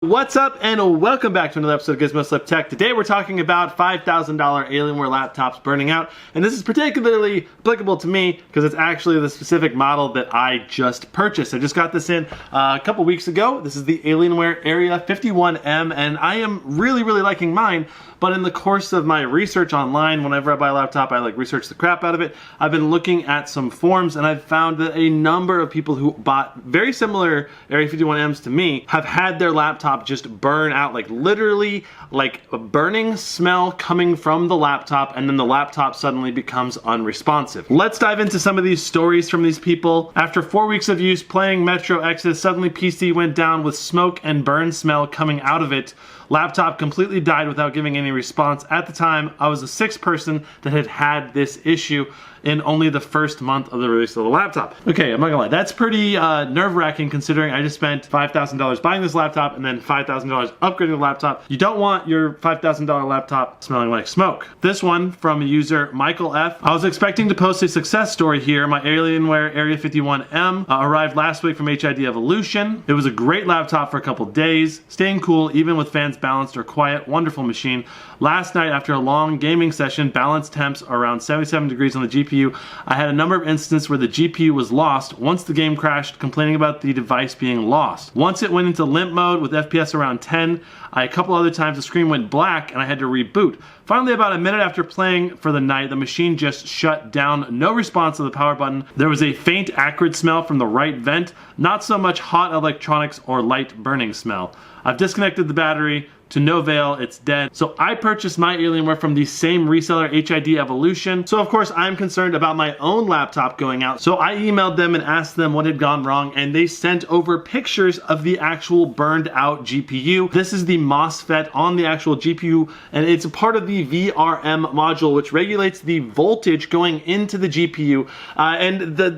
What's up and welcome back to another episode of Gizmo Slip Tech. Today we're talking about $5,000 Alienware laptops burning out, and this is particularly applicable to me because it's actually the specific model that I just purchased. I just got this in a couple weeks ago. This is the Alienware Area-51m, and I am really liking mine. But in the course of my research online, whenever I buy a laptop, I research the crap out of it. I've been looking at some forums, and I've found that a number of people who bought very similar Area-51m's to me have had their laptop just burn out, literally a burning smell coming from the laptop, and then the laptop suddenly becomes unresponsive. Let's dive into some of these stories from these people. After 4 weeks of use playing Metro Exodus, suddenly PC went down with smoke and burn smell coming out of it. Laptop completely died without giving any response. At the time, I was the sixth person that had this issue in only the first month of the release of the laptop. Okay, I'm not gonna lie, that's pretty nerve-wracking considering I just spent $5,000 buying this laptop and then $5,000 upgrading the laptop. You don't want your $5,000 laptop smelling like smoke. This one from user Michael F. I was expecting to post a success story here. My Alienware Area-51m arrived last week from HID Evolution. It was a great laptop for a couple days, staying cool even with fans balanced or quiet, wonderful machine. Last night after a long gaming session, balanced temps around 77 degrees on the GPU, I had a number of instances where the GPU was lost once the game crashed, complaining about the device being lost. Once it went into limp mode with FPS around 10, a couple other times the screen went black and I had to reboot. Finally, about a minute after playing for the night, the machine just shut down, no response to the power button. There was a faint acrid smell from the right vent, not so much hot electronics or light burning smell. I've disconnected the battery. To no avail, it's dead. So I purchased my Alienware from the same reseller, HID Evolution. So of course I'm concerned about my own laptop going out. So I emailed them and asked them what had gone wrong, and they sent over pictures of the actual burned out GPU. This is the MOSFET on the actual GPU, and it's a part of the VRM module, which regulates the voltage going into the GPU.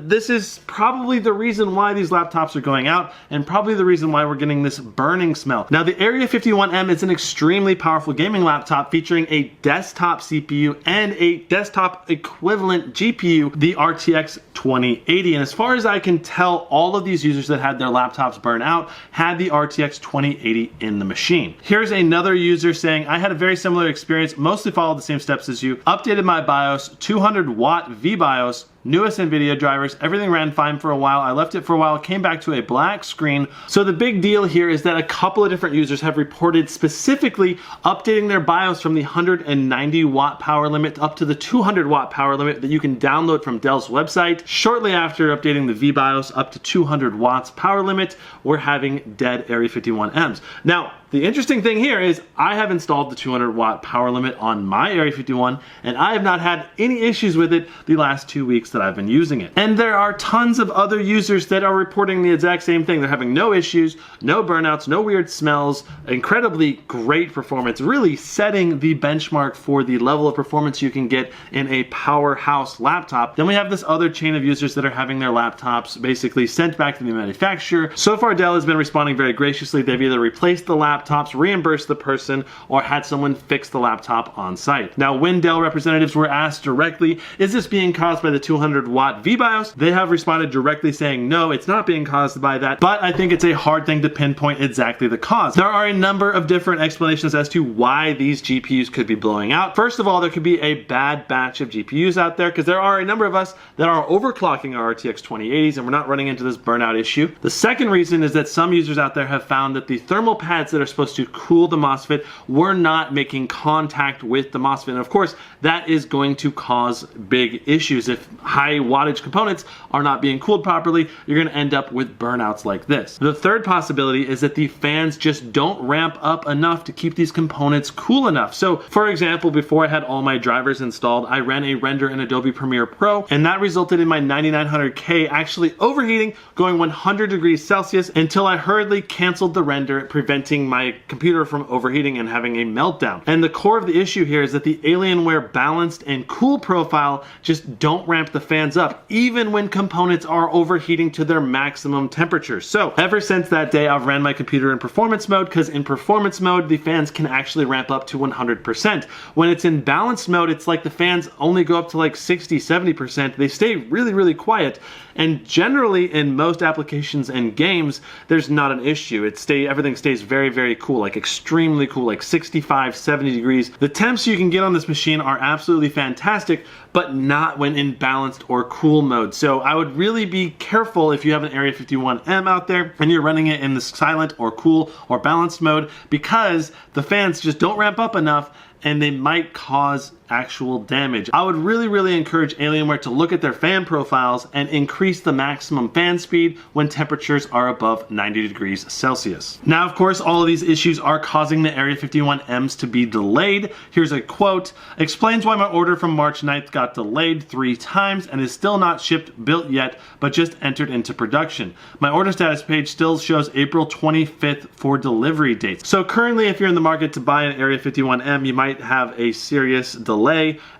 This is probably the reason why these laptops are going out, and probably the reason why we're getting this burning smell. Now the Area-51m is an extremely powerful gaming laptop featuring a desktop CPU and a desktop equivalent GPU, the RTX 2080. And as far as I can tell, all of these users that had their laptops burn out had the RTX 2080 in the machine. Here's another user saying, I had a very similar experience, mostly followed the same steps as you. Updated my BIOS, 200 watt VBIOS, newest NVIDIA drivers, everything ran fine for a while. I left it for a while, came back to a black screen. So the big deal here is that a couple of different users have reported specifically updating their BIOS from the 190 watt power limit up to the 200 watt power limit that you can download from Dell's website. Shortly after updating the VBIOS up to 200 watts power limit, we're having dead Area-51m's. Now, the interesting thing here is I have installed the 200 watt power limit on my Area-51, and I have not had any issues with it the last 2 weeks that I've been using it. And there are tons of other users that are reporting the exact same thing. They're having no issues, no burnouts, no weird smells, incredibly great performance, really setting the benchmark for the level of performance you can get in a powerhouse laptop. Then we have this other chain of users that are having their laptops basically sent back to the manufacturer. So far, Dell has been responding very graciously. They've either replaced the laptops, reimbursed the person, or had someone fix the laptop on site. Now, when Dell representatives were asked directly, is this being caused by the 200 watt VBIOS? They have responded directly saying, no, it's not being caused by that, but I think it's a hard thing to pinpoint exactly the cause. There are a number of different explanations as to why these GPUs could be blowing out. First of all, there could be a bad batch of GPUs out there because there are a number of us that are overclocking our RTX 2080s and we're not running into this burnout issue. The second reason is that some users out there have found that the thermal pads that are supposed to cool the MOSFET were not making contact with the MOSFET. And of course, that is going to cause big issues. If high wattage components are not being cooled properly, you're going to end up with burnouts like this. The third possibility is that the fans just don't ramp up enough to keep these components cool enough. So for example, before I had all my drivers installed, I ran a render in Adobe Premiere Pro, and that resulted in my 9900K actually overheating, going 100 degrees Celsius until I hurriedly canceled the render, preventing my computer from overheating and having a meltdown. And the core of the issue here is that the Alienware balanced and cool profile just don't ramp the fans up, even when components are overheating to their maximum temperature. So ever since that day, I've ran my computer in performance mode, because in performance mode, the fans can actually ramp up to 100%. When it's in balanced mode, it's like the fans only go up to like 60, 70%. They stay really, really quiet. And generally in most applications and games, there's not an issue. Everything stays very, very cool, like extremely cool, like 65, 70 degrees. The temps you can get on this machine are absolutely fantastic, but not when in balanced or cool mode. So I would really be careful if you have an Area-51m out there and you're running it in the silent or cool or balanced mode, because the fans just don't ramp up enough and they might cause actual damage. I would really, really encourage Alienware to look at their fan profiles and increase the maximum fan speed when temperatures are above 90 degrees Celsius. Now, of course, all of these issues are causing the Area-51Ms to be delayed. Here's a quote: "Explains why my order from March 9th got delayed 3 times and is still not shipped, built yet, but just entered into production. My order status page still shows April 25th for delivery dates." So currently, if you're in the market to buy an Area-51m, you might have a serious delay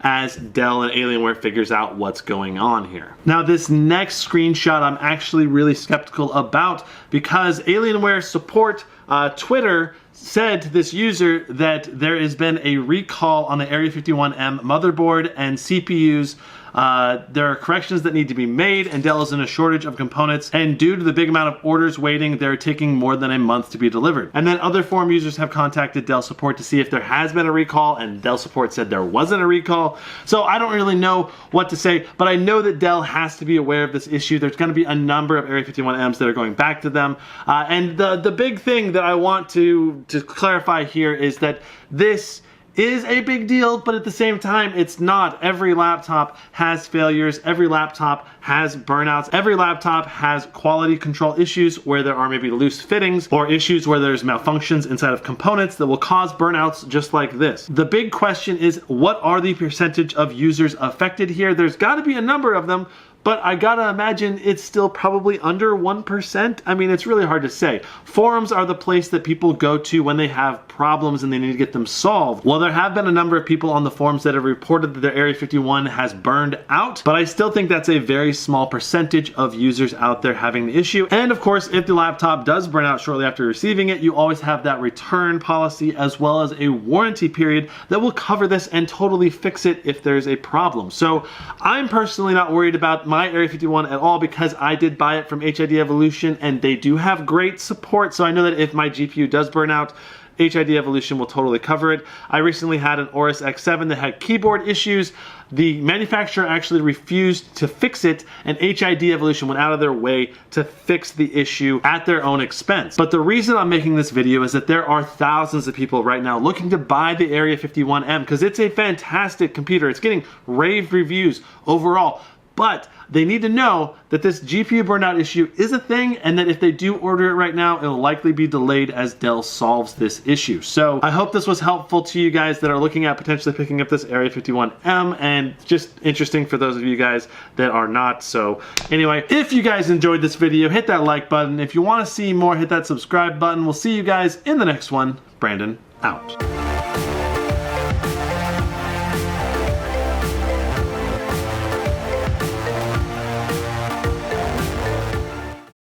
as Dell and Alienware figures out what's going on here. Now, this next screenshot I'm actually really skeptical about, because Alienware support Twitter said to this user that there has been a recall on the Area-51m motherboard and CPUs. There are corrections that need to be made, and Dell is in a shortage of components, and due to the big amount of orders waiting, they're taking more than a month to be delivered. And then other forum users have contacted Dell support to see if there has been a recall, and Dell support said there wasn't a recall. So I don't really know what to say, but I know that Dell has to be aware of this issue. There's going to be a number of Area-51Ms that are going back to them. And the big thing that I want to clarify here is that this is a big deal, but at the same time, it's not. Every laptop has failures. Every laptop has burnouts. Every laptop has quality control issues where there are maybe loose fittings, or issues where there's malfunctions inside of components that will cause burnouts just like this. The big question is, what are the percentage of users affected here? There's got to be a number of them, but I gotta imagine it's still probably under 1%. I mean, it's really hard to say. Forums are the place that people go to when they have problems and they need to get them solved. Well, there have been a number of people on the forums that have reported that their Area-51 has burned out, but I still think that's a very small percentage of users out there having the issue. And of course, if the laptop does burn out shortly after receiving it, you always have that return policy as well as a warranty period that will cover this and totally fix it if there's a problem. So I'm personally not worried about my Area-51 at all, because I did buy it from HID Evolution and they do have great support. So I know that if my GPU does burn out, HID Evolution will totally cover it. I recently had an Aorus X7 that had keyboard issues. The manufacturer actually refused to fix it, and HID Evolution went out of their way to fix the issue at their own expense. But the reason I'm making this video is that there are thousands of people right now looking to buy the Area-51m because it's a fantastic computer. It's getting rave reviews overall. But they need to know that this GPU burnout issue is a thing, and that if they do order it right now, it'll likely be delayed as Dell solves this issue. So I hope this was helpful to you guys that are looking at potentially picking up this Area-51m, and just interesting for those of you guys that are not. So anyway, if you guys enjoyed this video, hit that like button. If you want to see more, hit that subscribe button. We'll see you guys in the next one. Brandon, out.